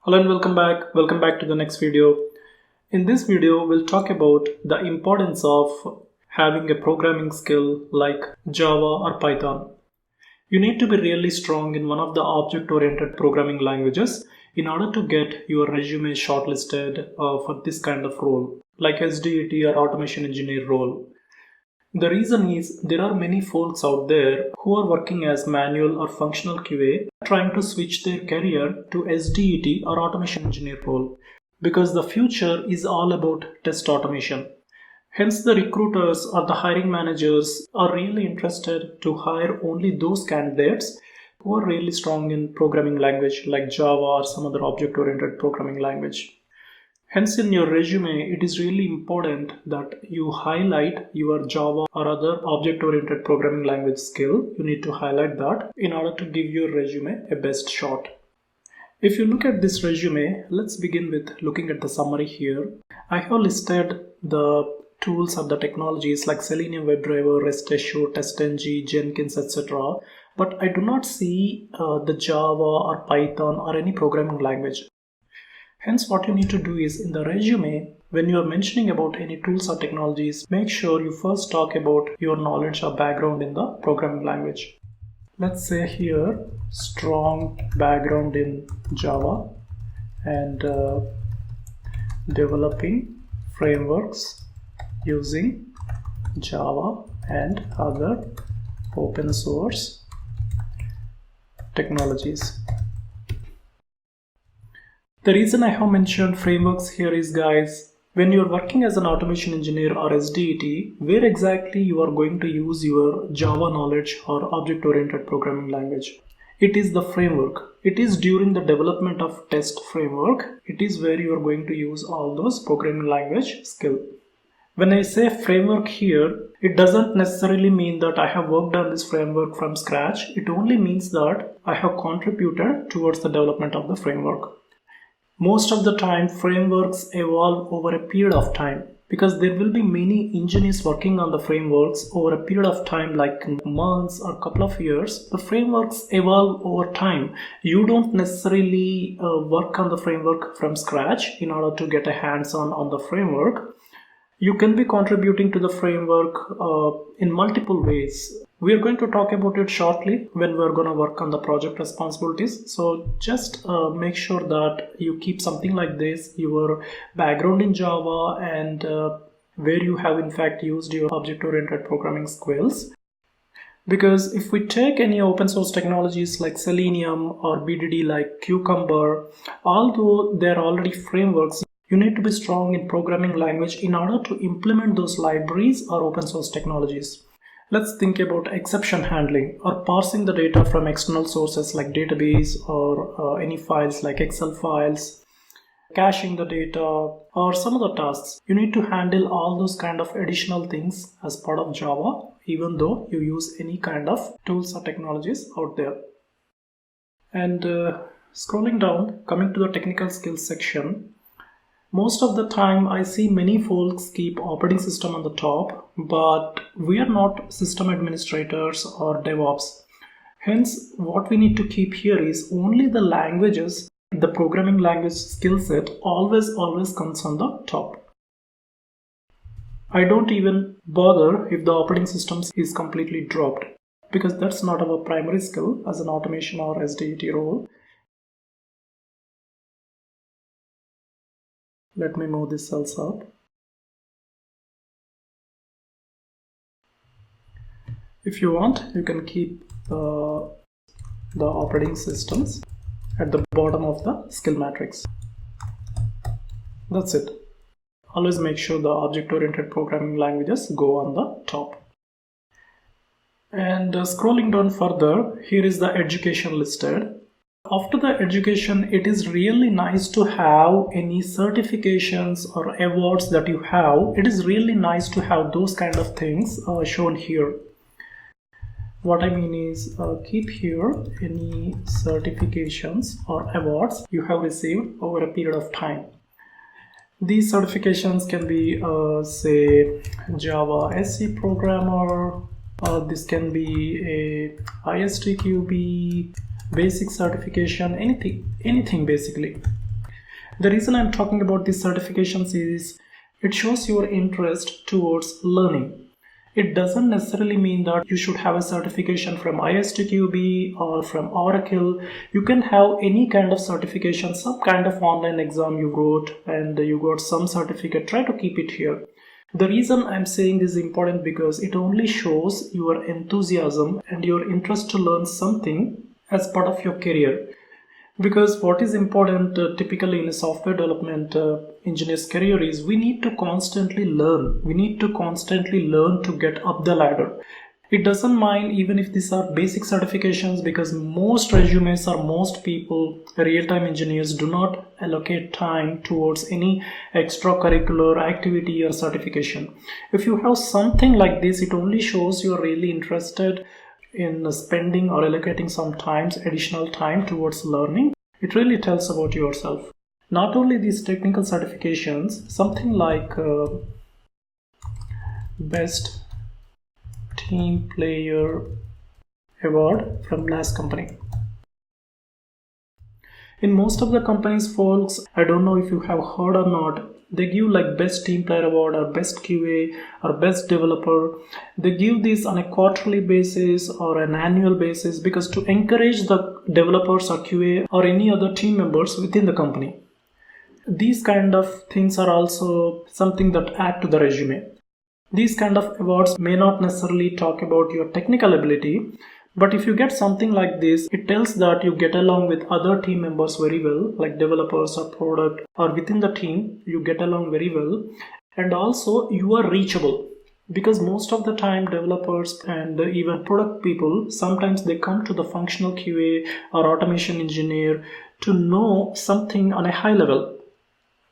Hello and welcome back. Welcome back to the next video. In this video, we'll talk about the importance of having a programming skill like Java or Python. You need to be really strong in one of the object-oriented programming languages in order to get your resume shortlisted for this kind of role, like SDET or automation engineer role. The reason is there are many folks out there who are working as manual or functional QA trying to switch their career to SDET or automation engineer role because the future is all about test automation. Hence the recruiters or the hiring managers are really interested to hire only those candidates who are really strong in programming language like Java or some other object-oriented programming language. Hence, in your resume, it is really important that you highlight your Java or other object-oriented programming language skill. You need to highlight that in order to give your resume a best shot. If you look at this resume, let's begin with looking at the summary here. I have listed the tools or the technologies like Selenium WebDriver, REST-Assure, TestNG, Jenkins, etc. But I do not see the Java or Python or any programming language. Hence, what you need to do is in the resume, when you are mentioning about any tools or technologies, make sure you first talk about your knowledge or background in the programming language. Let's say here, strong background in Java and developing frameworks using Java and other open source technologies. The reason I have mentioned frameworks here is, guys, when you're working as an automation engineer or SDET, where exactly you are going to use your Java knowledge or object-oriented programming language? It is the framework. It is during the development of test framework. It is where you are going to use all those programming language skill. When I say framework here, it doesn't necessarily mean that I have worked on this framework from scratch. It only means that I have contributed towards the development of the framework. Most of the time, frameworks evolve over a period of time because there will be many engineers working on the frameworks over a period of time like months or couple of years. The frameworks evolve over time. You don't necessarily work on the framework from scratch in order to get a hands-on on the framework. You can be contributing to the framework in multiple ways. We are going to talk about it shortly when we're going to work on the project responsibilities. So just make sure that you keep something like this, your background in Java and where you have in fact used your object-oriented programming skills. Because if we take any open source technologies like Selenium or BDD like Cucumber, although they're already frameworks, you need to be strong in programming language in order to implement those libraries or open source technologies. Let's think about exception handling or parsing the data from external sources like database or any files like Excel files, caching the data or some other tasks. You need to handle all those kind of additional things as part of Java, even though you use any kind of tools or technologies out there. And scrolling down, coming to the technical skills section, most of the time I see many folks keep operating system on the top, but we are not system administrators or DevOps. Hence, what we need to keep here is only the languages, the programming language skill set always comes on the top. I don't even bother if the operating system is completely dropped because that's not our primary skill as an automation or SDET role. Let me move these cells up. If you want, you can keep the operating systems at the bottom of the skill matrix. That's it. Always make sure the object-oriented programming languages go on the top. And scrolling down further, here is the education listed. After the education, it is really nice to have any certifications or awards that you have. It is really nice to have those kind of things shown here. What I mean is keep here any certifications or awards you have received over a period of time. These certifications can be say Java SC programmer, this can be a ISTQB, basic certification, anything basically. The reason I'm talking about these certifications is it shows your interest towards learning. It doesn't necessarily mean that you should have a certification from ISTQB or from Oracle. You can have any kind of certification, some kind of online exam you wrote and you got some certificate. Try to keep it here. The reason I'm saying this is important because it only shows your enthusiasm and your interest to learn something as part of your career. Because what is important typically in a software development engineer's career is we need to constantly learn. We need to constantly learn to get up the ladder. It doesn't mind even if these are basic certifications, because most resumes or most people, real-time engineers, do not allocate time towards any extracurricular activity or certification. If you have something like this, it only shows you're really interested in spending or allocating some additional time towards learning. It really tells about yourself. Not only these technical certifications, something like best team player award from last company. In most of the companies, folks, I don't know if you have heard or not, they give like best team player award or best QA or best developer. They give this on a quarterly basis or an annual basis because to encourage the developers or QA or any other team members within the company. These kind of things are also something that add to the resume. These kind of awards may not necessarily talk about your technical ability, but if you get something like this, it tells that you get along with other team members very well, like developers or product or within the team, you get along very well. And also you are reachable, because most of the time developers and even product people, sometimes they come to the functional QA or automation engineer to know something on a high level.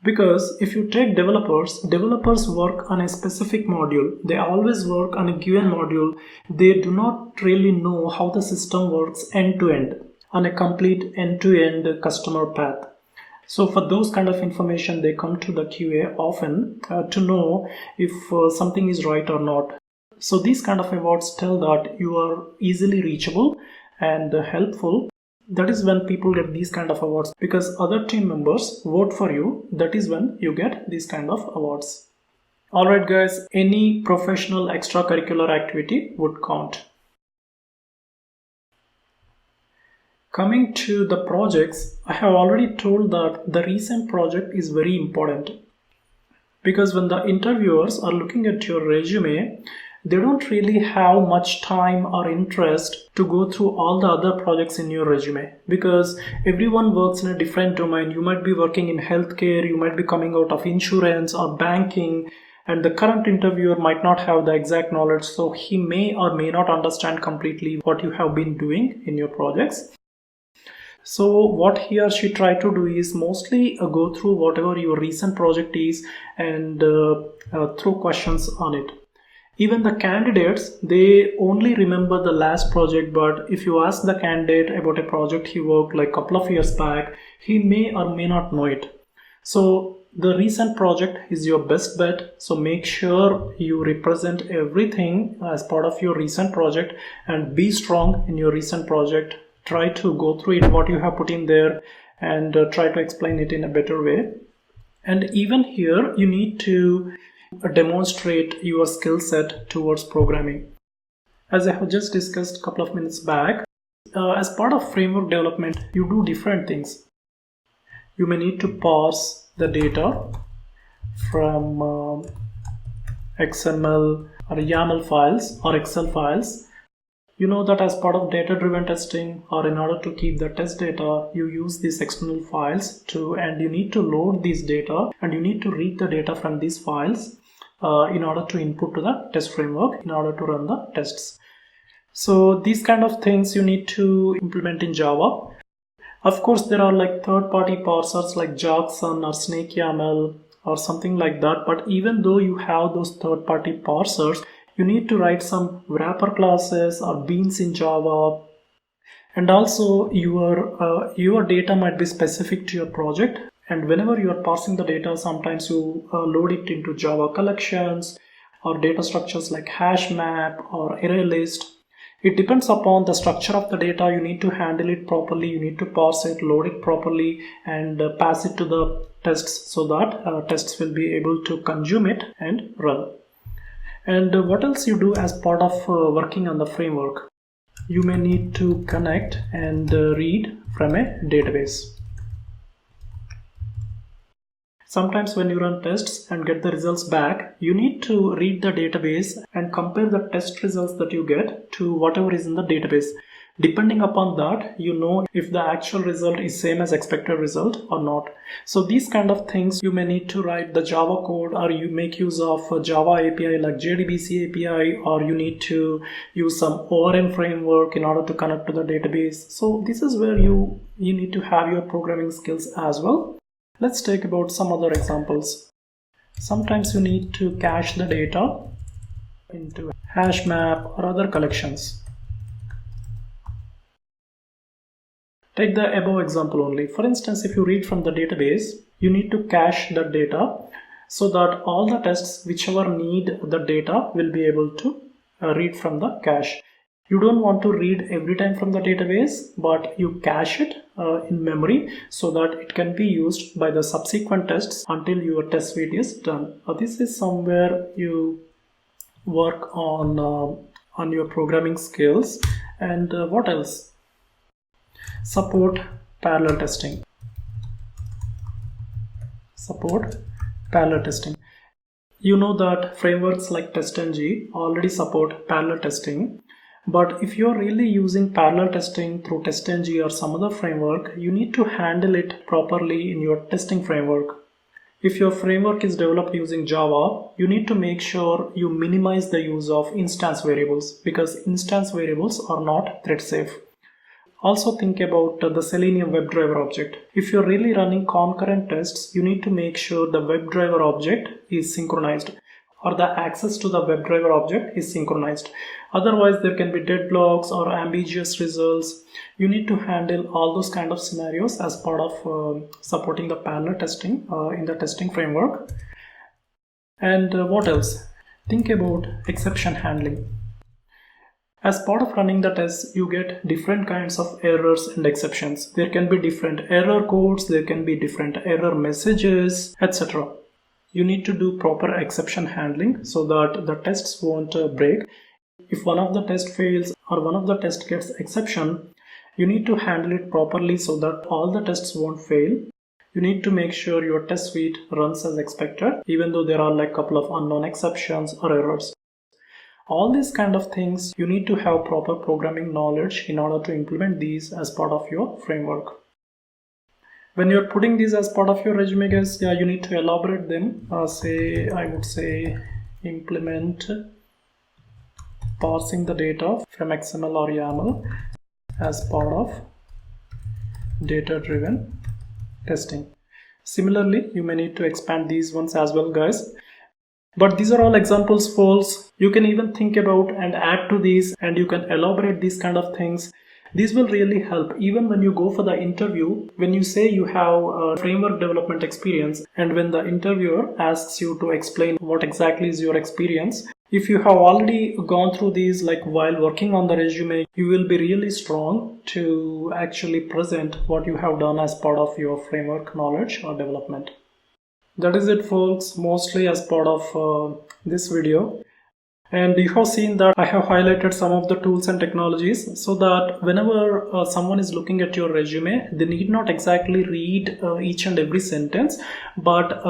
Because if you take developers work on a specific module. They always work on a given module. They do not really know how the system works end to end on a complete end-to-end customer path. So for those kind of information, they come to the QA often to know if something is right or not. So these kind of awards tell that you are easily reachable and helpful. That is when people get these kind of awards, because other team members vote for you. That is when you get these kind of awards. Alright guys, any professional extracurricular activity would count. Coming to the projects, I have already told that the recent project is very important, because when the interviewers are looking at your resume, they don't really have much time or interest to go through all the other projects in your resume, because everyone works in a different domain. You might be working in healthcare, you might be coming out of insurance or banking, and the current interviewer might not have the exact knowledge, so he may or may not understand completely what you have been doing in your projects. So what he or she try to do is mostly go through whatever your recent project is and throw questions on it. Even the candidates, they only remember the last project, but if you ask the candidate about a project he worked like a couple of years back, he may or may not know it. So the recent project is your best bet. So make sure you represent everything as part of your recent project and be strong in your recent project. Try to go through it, what you have put in there, and try to explain it in a better way. And even here, you need to demonstrate your skill set towards programming. As I have just discussed a couple of minutes back, as part of framework development, you do different things. You may need to parse the data from XML or YAML files or Excel files. You know that as part of data-driven testing, or in order to keep the test data, you use these external files and you need to load these data and you need to read the data from these files in order to input to the test framework in order to run the tests. So these kind of things you need to implement in Java. Of course, there are like third-party parsers like Jackson or SnakeYAML or something like that. But even though you have those third-party parsers, you need to write some wrapper classes or beans in Java. And also your data might be specific to your project. And whenever you are parsing the data, sometimes you load it into Java collections or data structures like hash map or array list. It depends upon the structure of the data. You need to handle it properly, you need to parse it, load it properly, and pass it to the tests so that tests will be able to consume it and run. And what else you do as part of working on the framework? You may need to connect and read from a database. Sometimes when you run tests and get the results back, you need to read the database and compare the test results that you get to whatever is in the database. Depending upon that, you know if the actual result is same as expected result or not. So these kind of things you may need to write the Java code, or you make use of a Java API like JDBC API, or you need to use some ORM framework in order to connect to the database. So this is where you need to have your programming skills as well. Let's take about some other examples. Sometimes you need to cache the data into hash map or other collections. Take the above example only. For instance, if you read from the database, you need to cache the data so that all the tests whichever need the data will be able to read from the cache. You don't want to read every time from the database, but you cache it in memory so that it can be used by the subsequent tests until your test suite is done. This is somewhere you work on your programming skills. And what else? Support parallel testing. Support parallel testing. You know that frameworks like TestNG already support parallel testing. But if you're really using parallel testing through TestNG or some other framework, you need to handle it properly in your testing framework. If your framework is developed using Java, you need to make sure you minimize the use of instance variables, because instance variables are not thread safe. Also think about the Selenium WebDriver object. If you're really running concurrent tests, you need to make sure the WebDriver object is synchronized, or the access to the WebDriver object is synchronized. Otherwise, there can be deadlocks or ambiguous results. You need to handle all those kind of scenarios as part of supporting the parallel testing in the testing framework. And what else? Think about exception handling. As part of running the tests, you get different kinds of errors and exceptions. There can be different error codes, there can be different error messages, etc. You need to do proper exception handling so that the tests won't break. If one of the tests fails or one of the tests gets exception, you need to handle it properly so that all the tests won't fail. You need to make sure your test suite runs as expected, even though there are like a couple of unknown exceptions or errors. All these kind of things, you need to have proper programming knowledge in order to implement these as part of your framework. When you're putting these as part of your resume, guys, you need to elaborate them. I would say implement parsing the data from XML or YAML as part of data-driven testing. Similarly, you may need to expand these ones as well, guys. But these are all examples, folks. You can even think about and add to these, and you can elaborate these kind of things. These will really help even when you go for the interview. When you say you have a framework development experience, and when the interviewer asks you to explain what exactly is your experience, if you have already gone through these like while working on the resume, you will be really strong to actually present what you have done as part of your framework knowledge or development. That is it, folks, mostly as part of this video. And you have seen that I have highlighted some of the tools and technologies so that whenever someone is looking at your resume, they need not exactly read each and every sentence, but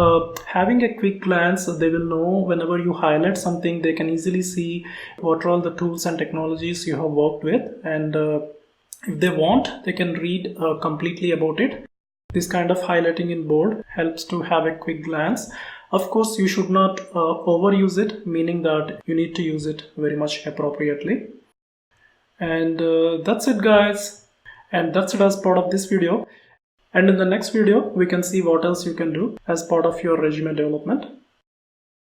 having a quick glance, they will know whenever you highlight something, they can easily see what are all the tools and technologies you have worked with. And if they want, they can read completely about it. This kind of highlighting in bold helps to have a quick glance. Of course, you should not overuse it, meaning that you need to use it very much appropriately. And that's it, guys. And that's it as part of this video. And in the next video, we can see what else you can do as part of your resume development.